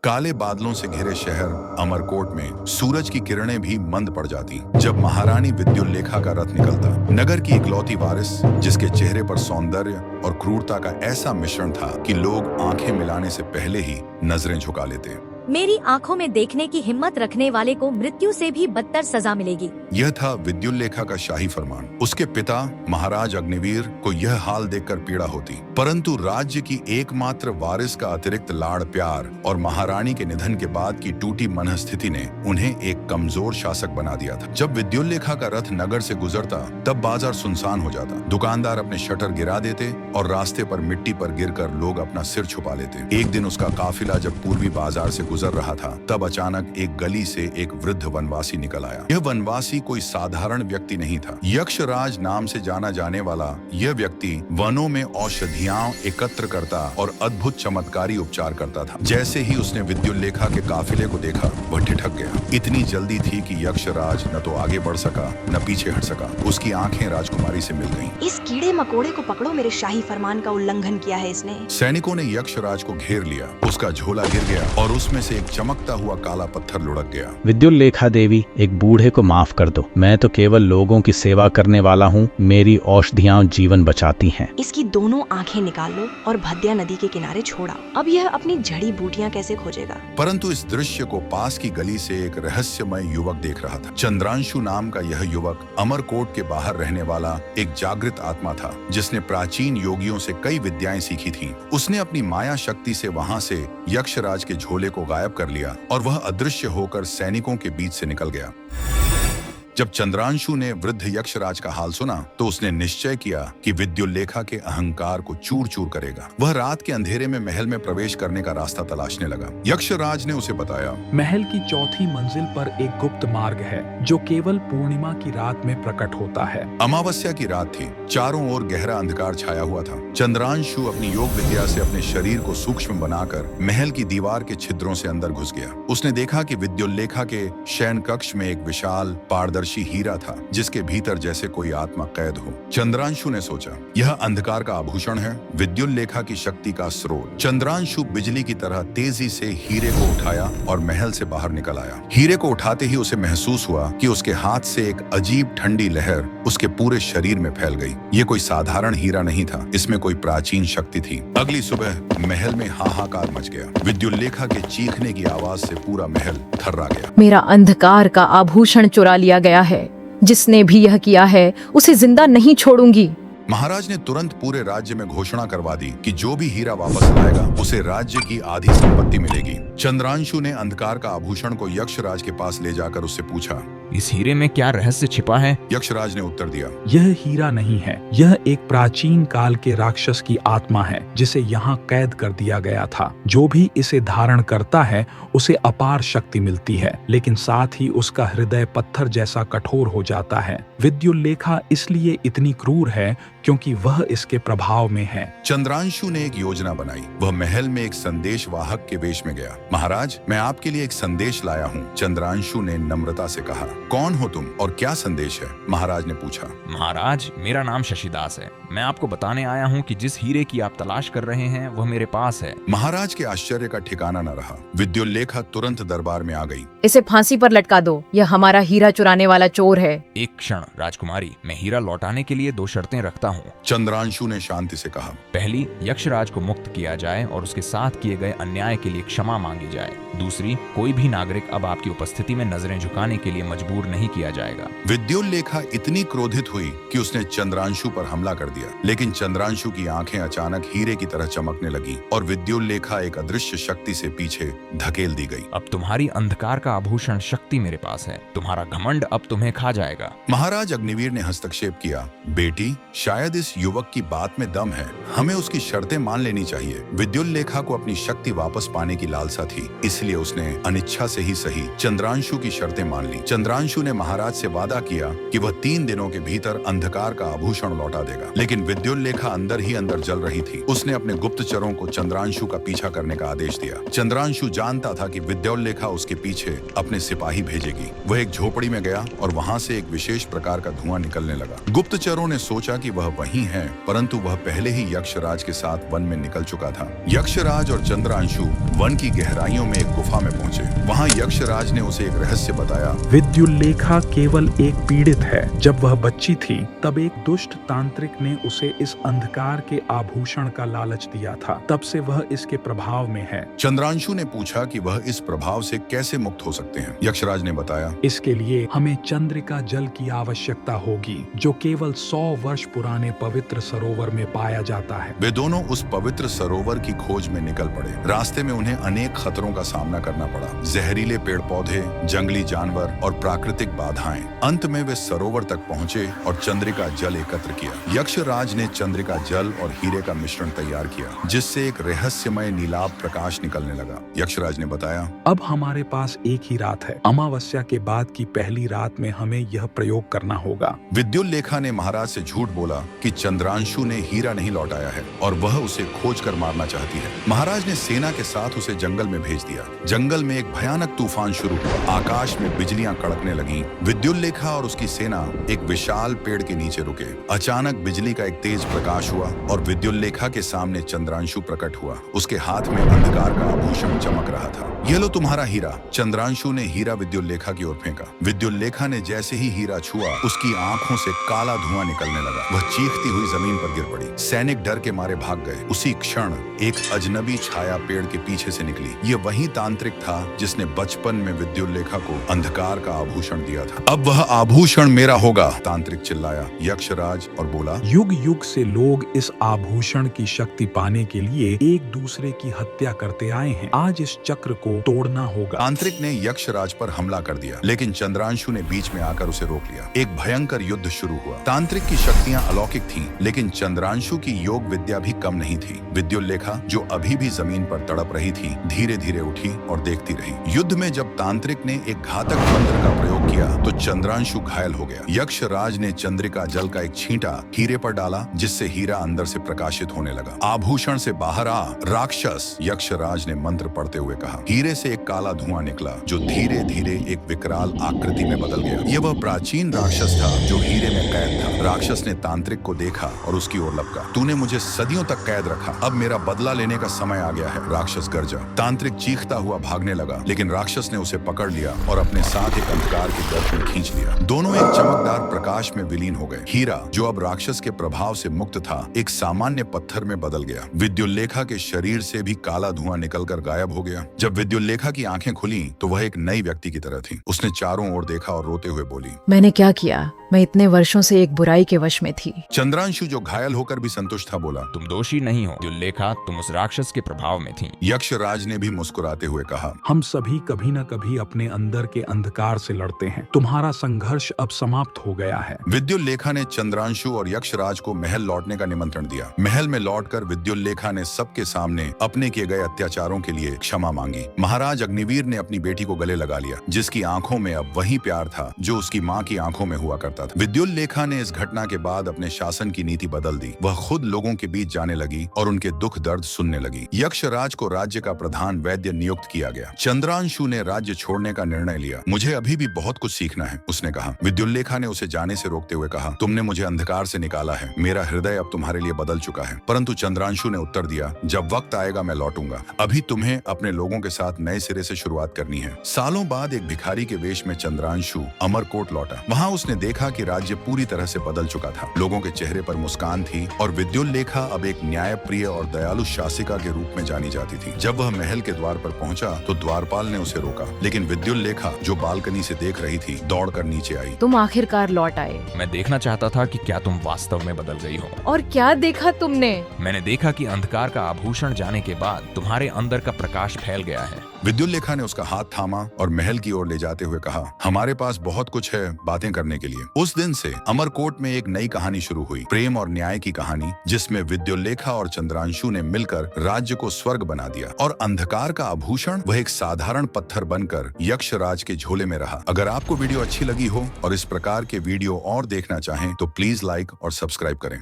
काले बादलों से घिरे शहर अमरकोट में सूरज की किरणें भी मंद पड़ जाती जब महारानी विद्युल्लेखा का रथ निकलता। नगर की इकलौती वारिस, जिसके चेहरे पर सौंदर्य और क्रूरता का ऐसा मिश्रण था कि लोग आंखें मिलाने से पहले ही नजरें झुका लेते। मेरी आंखों में देखने की हिम्मत रखने वाले को मृत्यु से भी बदतर सजा मिलेगी। यह था विद्युल्लेखा का शाही फरमान। उसके पिता महाराज अग्निवीर को यह हाल देखकर पीड़ा होती, परंतु राज्य की एकमात्र वारिस का अतिरिक्त लाड़ प्यार और महारानी के निधन के बाद की टूटी मनस्थिति ने उन्हें एक कमजोर शासक बना दिया था। जब विद्युल्लेखा का रथ नगर से गुजरता तब बाजार सुनसान हो जाता। दुकानदार अपने शटर गिरा देते और रास्ते पर मिट्टी पर गिरकर लोग अपना सिर छुपा लेते। एक दिन उसका काफिला जब पूर्वी बाजार से गुजर रहा था तब अचानक एक गली से एक वृद्ध वनवासी निकल आया। यह वनवासी कोई साधारण व्यक्ति नहीं था। यक्षराज नाम से जाना जाने वाला यह व्यक्ति वनों में औषधियां एकत्र करता और अद्भुत चमत्कारी उपचार करता था। जैसे ही उसने विद्युल्लेखा के काफिले को देखा वह ठिठक गया। इतनी जल्दी थी कि यक्षराज न तो आगे बढ़ सका न पीछे हट सका। उसकी आंखें राजकुमारी से मिल गईं। इस कीड़े मकोड़े को पकड़ो, मेरे शाही फरमान का उल्लंघन किया है इसने। सैनिकों ने यक्षराज को घेर लिया। उसका झोला गिर गया और उसमें से एक चमकता हुआ काला पत्थर लुढ़क गया। विद्युल्लेखा देवी, एक बूढ़े को माफ कर दो। मैं तो केवल लोगों की सेवा करने वाला हूँ। मेरी औषधियाँ जीवन बचाती हैं। इसकी दोनों आंखें निकाल लो और भद्या नदी के किनारे छोड़ा। अब यह अपनी जड़ी बूटियाँ कैसे खोजेगा? परंतु इस दृश्य को पास की गली से एक रहस्यमय युवक देख रहा था। चंद्रांशु नाम का यह युवक अमरकोट के बाहर रहने वाला एक जागृत आत्मा था, जिसने प्राचीन योगियों से कई विद्याएं सीखी थीं। उसने अपनी माया शक्ति से वहां से यक्षराज के झोले को गायब कर लिया और वह अदृश्य होकर सैनिकों के बीच से निकल गया। जब चंद्रांशु ने वृद्ध यक्षराज का हाल सुना तो उसने निश्चय किया कि विद्युल्लेखा के अहंकार को चूर चूर करेगा। वह रात के अंधेरे में महल में प्रवेश करने का रास्ता तलाशने लगा। यक्षराज ने उसे बताया, महल की चौथी मंजिल पर एक गुप्त मार्ग है जो केवल पूर्णिमा की रात में प्रकट होता है। अमावस्या की रात थी। चारों ओर गहरा अंधकार छाया हुआ था। चंद्रांशु अपनी योग विद्या से अपने शरीर को सूक्ष्म बनाकर महल की दीवार के छिद्रों से अंदर घुस गया। उसने देखा कि विद्युल्लेखा के शयन कक्ष में एक विशाल पारदर्शी हीरा था, जिसके भीतर जैसे कोई आत्मा कैद हो। चंद्रांशु ने सोचा, यह अंधकार का आभूषण है, विद्युल्लेखा की शक्ति का स्रोत। चंद्रांशु बिजली की तरह तेजी से हीरे को उठाया और महल से बाहर निकल आया। हीरे को उठाते ही उसे महसूस हुआ कि उसके हाथ से एक अजीब ठंडी लहर उसके पूरे शरीर में फैल गई। ये कोई साधारण हीरा नहीं था, इसमें कोई प्राचीन शक्ति थी। अगली सुबह महल में हाहाकार मच गया। विद्युल्लेखा के चीखने की आवाज से पूरा महल थर्रा गया। मेरा अंधकार का आभूषण चुरा लिया गया है। जिसने भी यह किया है उसे जिंदा नहीं छोड़ूंगी। महाराज ने तुरंत पूरे राज्य में घोषणा करवा दी कि जो भी हीरा वापस लाएगा उसे राज्य की आधी संपत्ति मिलेगी। चंद्रांशु ने अंधकार का आभूषण को यक्षराज के पास ले जाकर उससे पूछा, इस हीरे में क्या रहस्य छिपा है? यक्षराज ने उत्तर दिया, यह हीरा नहीं है, यह एक प्राचीन काल के राक्षस की आत्मा है जिसे यहाँ कैद कर दिया गया था। जो भी इसे धारण करता है उसे अपार शक्ति मिलती है, लेकिन साथ ही उसका हृदय पत्थर जैसा कठोर हो जाता है। विद्युल्लेखा इसलिए इतनी क्रूर है क्योंकि वह इसके प्रभाव में है। चंद्रांशु ने एक योजना बनाई। वह महल में एक संदेश वाहक के वेश में गया। महाराज, मैं आपके लिए एक संदेश लाया हूँ। चंद्रांशु ने नम्रता से कहा। कौन हो तुम और क्या संदेश है? महाराज ने पूछा। महाराज, मेरा नाम शशिदास है। मैं आपको बताने आया हूँ कि जिस हीरे की आप तलाश कर रहे हैं वह मेरे पास है। महाराज के आश्चर्य का ठिकाना न रहा। विद्युल्लेखा तुरंत दरबार में आ गई। इसे फांसी पर लटका दो, यह हमारा हीरा चुराने वाला चोर है। एक क्षण राजकुमारी, मैं हीरा लौटाने के लिए 2 शर्तें रखता हूँ। चंद्रांशु ने शांति से कहा। पहली, यक्षराज को मुक्त किया जाए और उसके साथ किए गए अन्याय के लिए क्षमा मांगी जाए। दूसरी, कोई भी नागरिक अब आपकी उपस्थिति में नजरें झुकाने के लिए मजबूर नहीं किया जाएगा। विद्युल्लेखा इतनी क्रोधित हुई कि उसने चंद्रांशु पर हमला कर दिया, लेकिन चंद्रांशु की आंखें अचानक हीरे की तरह चमकने लगी और विद्युल्लेखा एक अदृश्य शक्ति से पीछे धकेल दी गई। अब तुम्हारी अंधकार का आभूषण शक्ति मेरे पास है। तुम्हारा घमंड अब तुम्हें खा जाएगा। महाराज अग्निवीर ने हस्तक्षेप किया। बेटी, शायद इस युवक की बात में दम है, हमें उसकी शर्तें मान लेनी चाहिए। विद्युल्लेखा को अपनी शक्ति वापस पाने की लालसा थी, इसलिए उसने अनिच्छा से ही सही चंद्रांशु की शर्तें मान ली। चंद्रांशु ने महाराज से वादा किया कि वह 3 दिनों के भीतर अंधकार का आभूषण लौटा देगा। लेकिन विद्युल्लेखा अंदर ही अंदर जल रही थी। उसने अपने गुप्तचरों को चंद्रांशु का पीछा करने का आदेश दिया। चंद्रांशु जानता था कि विद्युल्लेखा उसके पीछे अपने सिपाही भेजेगी। वह एक झोपड़ी में गया और वहां से एक विशेष प्रकार का धुआं निकलने लगा। गुप्तचरों ने सोचा कि वह वहीं है, परंतु वह पहले ही यक्षराज के साथ वन में निकल चुका था। यक्षराज और चंद्रांशु वन की गहराइयों में एक गुफा में पहुंचे। वहां यक्षराज ने उसे एक रहस्य बताया। विद्युल्लेखा केवल एक पीड़ित है। जब वह बच्ची थी तब एक दुष्ट तांत्रिक ने उसे इस अंधकार के आभूषण का लालच दिया था। तब से वह इसके प्रभाव में है। चंद्रांशु ने पूछा कि वह इस प्रभाव से कैसे मुक्त हो सकते हैं। यक्षराज ने बताया, इसके लिए हमें चंद्रिका जल की आवश्यकता होगी, जो केवल 100 वर्ष पुराने पवित्र सरोवर में पाया जाता है। वे दोनों उस पवित्र सरोवर की खोज में निकल पड़े। रास्ते में उन्हें अनेक खतरों का सामना करना पड़ा, जहरीले पेड़ पौधे, जंगली जानवर और प्राकृतिक बाधाएं। अंत में वे सरोवर तक पहुंचे और चंद्रिका जल एकत्र किया। यक्षराज ने चंद्रिका जल और हीरे का मिश्रण तैयार किया, जिससे एक रहस्यमय नीलाभ प्रकाश निकलने लगा। यक्षराज ने बताया, अब हमारे पास एक ही रात है। अमावस्या के बाद की पहली रात में हमें यह प्रयोग करना होगा। विद्युल्लेखा ने महाराज से झूठ बोला कि चंद्रांशु ने हीरा नहीं लौटाया है और वह उसे खोज कर मारना चाहती है। महाराज ने सेना के साथ उसे जंगल में भेज दिया। जंगल में एक भयानक तूफान शुरू हुआ। आकाश में बिजलियां कड़कने लगीं। विद्युल्लेखा और उसकी सेना एक विशाल पेड़ के नीचे रुके। अचानक बिजली का एक तेज प्रकाश हुआ और विद्युल्लेखा के सामने चंद्रांशु प्रकट हुआ। उसके हाथ में अंधकार का आभूषण चमक रहा था। यह लो तुम्हारा हीरा। चंद्रांशु ने हीरा विद्युल्लेखा की ओर फेंका। विद्युल्लेखा ने जैसे ही हीरा छुआ, उसकी आंखों से काला धुआं निकलने लगा। वह चीखती हुई जमीन पर गिर पड़ी। सैनिक डर के मारे भाग गए। उसी क्षण एक अजनबी छाया पेड़ के पीछे से निकली। यह वही तांत्रिक था जिसने बचपन में विद्युल्लेखा को अंधकार का आभूषण दिया था। अब वह आभूषण मेरा होगा, तांत्रिक चिल्लाया। यक्षराज और बोला, युग युग से लोग इस आभूषण की शक्ति पाने के लिए एक दूसरे की हत्या करते आए हैं। आज इस चक्र को तोड़ना होगा। तांत्रिक ने यक्षराज पर हमला कर दिया, लेकिन चंद्रांशु ने बीच में आकर उसे रोक लिया। एक भयंकर युद्ध शुरू हुआ। तांत्रिक की शक्तियां अलौकिक थीं, लेकिन चंद्रांशु की योग विद्या भी कम नहीं थी। विद्युल्लेखा, जो अभी भी जमीन पर तड़प रही थी, धीरे धीरे उठी और देखती रही। युद्ध में जब तांत्रिक ने एक घातक मंत्र का प्रयोग किया तो चंद्रांशु घायल हो गया। यक्षराज ने चंद्रिका जल का एक छींटा हीरे पर डाला, जिससे हीरा अंदर से प्रकाशित होने लगा। आभूषण से बाहर आ राक्षस, यक्षराज ने मंत्र पढ़ते हुए कहा। हीरे से एक काला धुआं निकला, जो धीरे धीरे एक विकराल आकृति में बदल गया। यह वह प्राचीन राक्षस था जो हीरे में कैद था। राक्षस ने तांत्रिक को देखा और उसकी ओर लपका। तूने मुझे सदियों तक कैद रखा, अब मेरा बदला लेने का समय आ गया है, राक्षस गरजा। तांत्रिक चीखता हुआ भागने लगा, लेकिन राक्षस ने उसे पकड़ लिया और अपने साथ एक अंधकार के गर्त में खींच लिया। दोनों एक चमकदार प्रकाश में विलीन हो गए। हीरा, जो अब राक्षस के प्रभाव से मुक्त था, एक सामान्य पत्थर में बदल गया। विद्युल्लेखा के शरीर से भी काला धुआं निकलकर गायब हो गया। जब विद्युल्लेखा की आंखें खुली तो वह एक नई व्यक्ति की तरह थी। उसने चारों ओर देखा और रोते हुए बोली, मैंने क्या किया? मैं इतने वर्षों से एक बुराई के वश में थी। चंद्रांशु, जो घायल होकर भी संतुष्ट था, बोला, तुम दोषी नहीं हो विद्युल्लेखा, तुम उस राक्षस के प्रभाव में थी। यक्षराज ने भी मुस्कुराते हुए कहा, हम सभी कभी न कभी अपने अंदर के अंधकार से लड़ते हैं। तुम्हारा संघर्ष अब समाप्त हो गया है। विद्युल्लेखा ने चंद्रांशु और यक्षराज को महल लौटने का निमंत्रण दिया। महल में लौटकर विद्युल्लेखा ने सबके सामने अपने किए गए अत्याचारों के लिए क्षमा मांगी। महाराज अग्निवीर ने अपनी बेटी को गले लगा लिया, जिसकी आंखों में अब वही प्यार था जो उसकी माँ की आंखों में हुआ करता था। विद्युल्लेखा ने इस घटना के बाद अपने शासन की नीति बदल दी। वह खुद लोगों के बीच जाने लगी और उनके दुख दर्द सुनने लगी। यक्षराज को राज्य का प्रधान वैद्य नियुक्त किया गया। चंद्रांशु ने राज्य छोड़ने का निर्णय लिया। मुझे अभी भी बहुत कुछ सीखना है, उसने कहा। विद्युल्लेखा ने उसे जाने से रोकते हुए कहा, तुमने मुझे अंधकार से निकाला है, मेरा हृदय अब तुम्हारे लिए बदल चुका है। परंतु चंद्रांशु ने उत्तर दिया, जब वक्त आएगा मैं लौटूंगा। अभी तुम्हें अपने लोगों के साथ नए सिरे से शुरुआत करनी है। सालों बाद एक भिखारी के वेश में चंद्रांशु अमरकोट लौटा। वहाँ उसने देखा कि राज्य पूरी तरह से बदल चुका था। लोगों के चेहरे पर मुस्कान थी और विद्युल्लेखा अब एक न्यायप्रिय और दयालु शासिका के रूप में जानी जाती थी। जब वह महल के द्वार पर पहुंचा तो द्वारपाल ने उसे रोका, लेकिन विद्युल्लेखा, जो बालकनी से देख रही थी, दौड़कर नीचे आई। तुम आखिरकार लौट आए। मैं देखना चाहता था कि क्या तुम वास्तव में बदल गई हो। और क्या देखा तुमने? मैंने देखा कि अंधकार का आभूषण जाने के बाद तुम्हारे अंदर का प्रकाश फैल गया है। विद्युल्लेखा ने उसका हाथ थामा और महल की ओर ले जाते हुए कहा, हमारे पास बहुत कुछ है बातें करने के लिए। उस दिन से अमरकोट में एक नई कहानी शुरू हुई, प्रेम और न्याय की कहानी, जिसमें विद्योलेखा और चंद्रांशु ने मिलकर राज्य को स्वर्ग बना दिया और अंधकार का आभूषण वह एक साधारण पत्थर बनकर यक्षराज के झोले में रहा। अगर आपको वीडियो अच्छी लगी हो और इस प्रकार के वीडियो और देखना चाहें तो प्लीज लाइक और सब्सक्राइब करें।